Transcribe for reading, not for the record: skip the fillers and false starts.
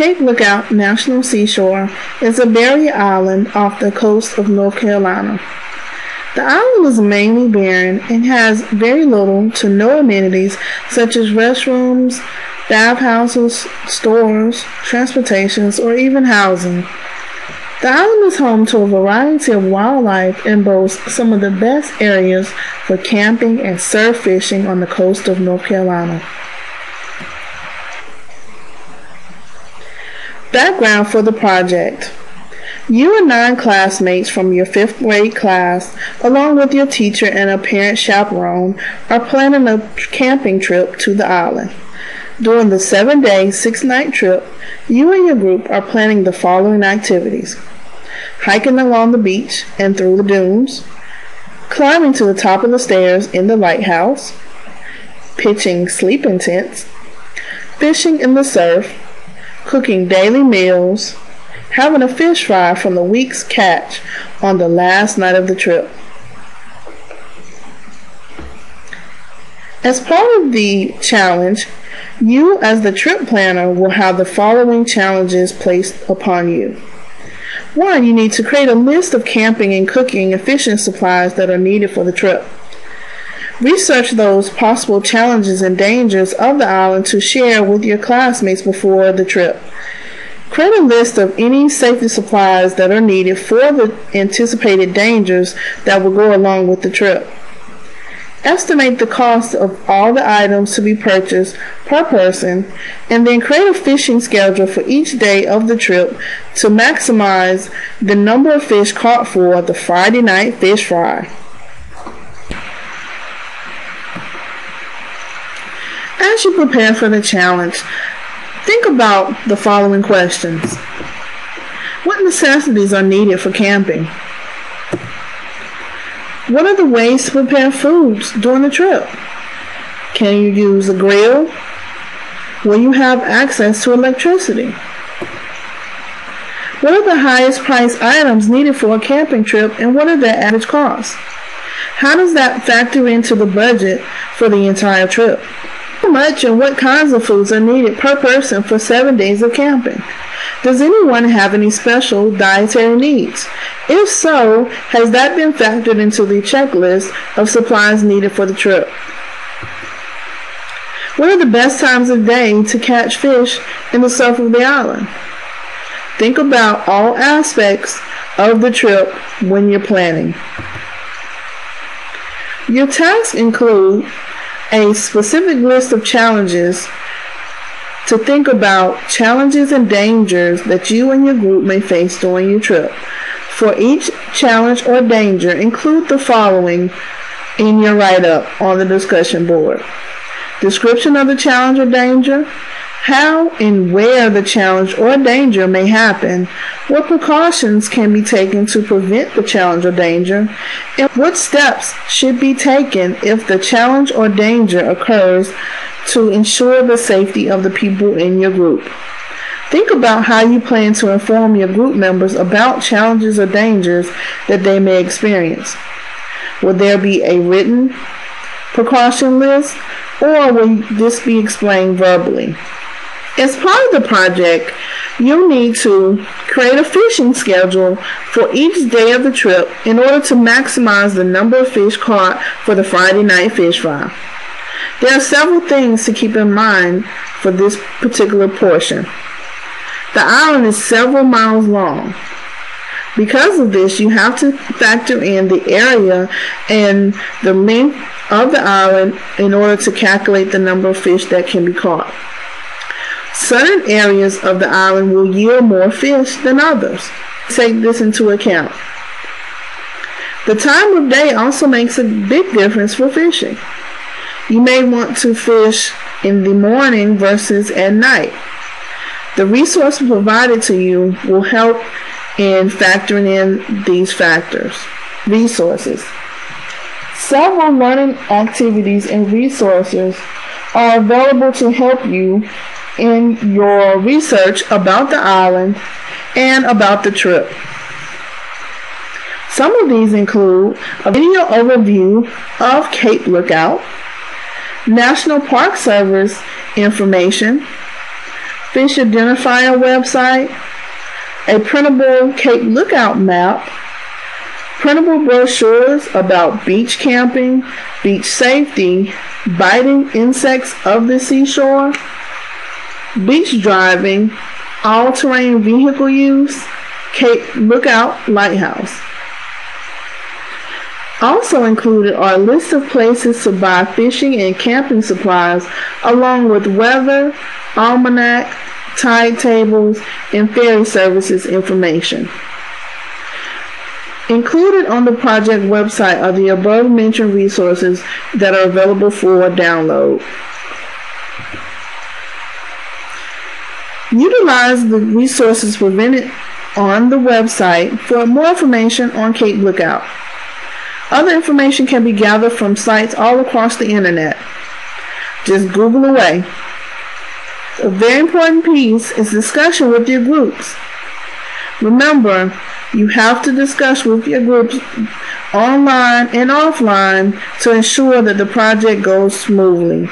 Cape Lookout National Seashore is a barrier island off the coast of North Carolina. The island is mainly barren and has very little to no amenities such as restrooms, bathhouses, stores, transportations, or even housing. The island is home to a variety of wildlife and boasts some of the best areas for camping and surf fishing on the coast of North Carolina. Background for the project. You and 9 classmates from your 5th grade class, along with your teacher and a parent chaperone, are planning a camping trip to the island. During the 7-day, 6-night trip, you and your group are planning the following activities: hiking along the beach and through the dunes, climbing to the top of the stairs in the lighthouse, pitching sleeping tents, fishing in the surf, cooking daily meals, having a fish fry from the week's catch on the last night of the trip. As part of the challenge, you as the trip planner will have the following challenges placed upon you. 1. You need to create a list of camping and cooking and fishing supplies that are needed for the trip. Research those possible challenges and dangers of the island to share with your classmates before the trip. Create a list of any safety supplies that are needed for the anticipated dangers that will go along with the trip. Estimate the cost of all the items to be purchased per person, and then create a fishing schedule for each day of the trip to maximize the number of fish caught for the Friday night fish fry. As you prepare for the challenge, think about the following questions. What necessities are needed for camping? What are the ways to prepare foods during the trip? Can you use a grill? Will you have access to electricity? What are the highest priced items needed for a camping trip, and what are their average costs? How does that factor into the budget for the entire trip? How much and what kinds of foods are needed per person for 7 days of camping? Does anyone have any special dietary needs? If so, has that been factored into the checklist of supplies needed for the trip? What are the best times of day to catch fish in the surf of the island? Think about all aspects of the trip when you're planning. Your tasks include a specific list of challenges to think about challenges and dangers that you and your group may face during your trip. For each challenge or danger, include the following in your write-up on the discussion board. Description of the challenge or danger, how and where the challenge or danger may happen, what precautions can be taken to prevent the challenge or danger, and what steps should be taken if the challenge or danger occurs to ensure the safety of the people in your group. Think about how you plan to inform your group members about challenges or dangers that they may experience. Will there be a written precaution list, or will this be explained verbally? As part of the project, you'll need to create a fishing schedule for each day of the trip in order to maximize the number of fish caught for the Friday night fish fry. There are several things to keep in mind for this particular portion. The island is several miles long. Because of this, you have to factor in the area and the length of the island in order to calculate the number of fish that can be caught. Certain areas of the island will yield more fish than others. Take this into account. The time of day also makes a big difference for fishing. You may want to fish in the morning versus at night. The resources provided to you will help in factoring in these factors. Resources. Several learning activities and resources are available to help you in your research about the island and about the trip. Some of these include a video overview of Cape Lookout, National Park Service information, fish identifier website, a printable Cape Lookout map, printable brochures about beach camping, beach safety, biting insects of the seashore, beach driving, all-terrain vehicle use, Cape Lookout Lighthouse. Also included are a list of places to buy fishing and camping supplies, along with weather, almanac, tide tables, and ferry services information. Included on the project website are the above mentioned resources that are available for download. Utilize the resources provided on the website for more information on Cape Lookout. Other information can be gathered from sites all across the internet. Just Google away. A very important piece is discussion with your groups. Remember, you have to discuss with your groups online and offline to ensure that the project goes smoothly.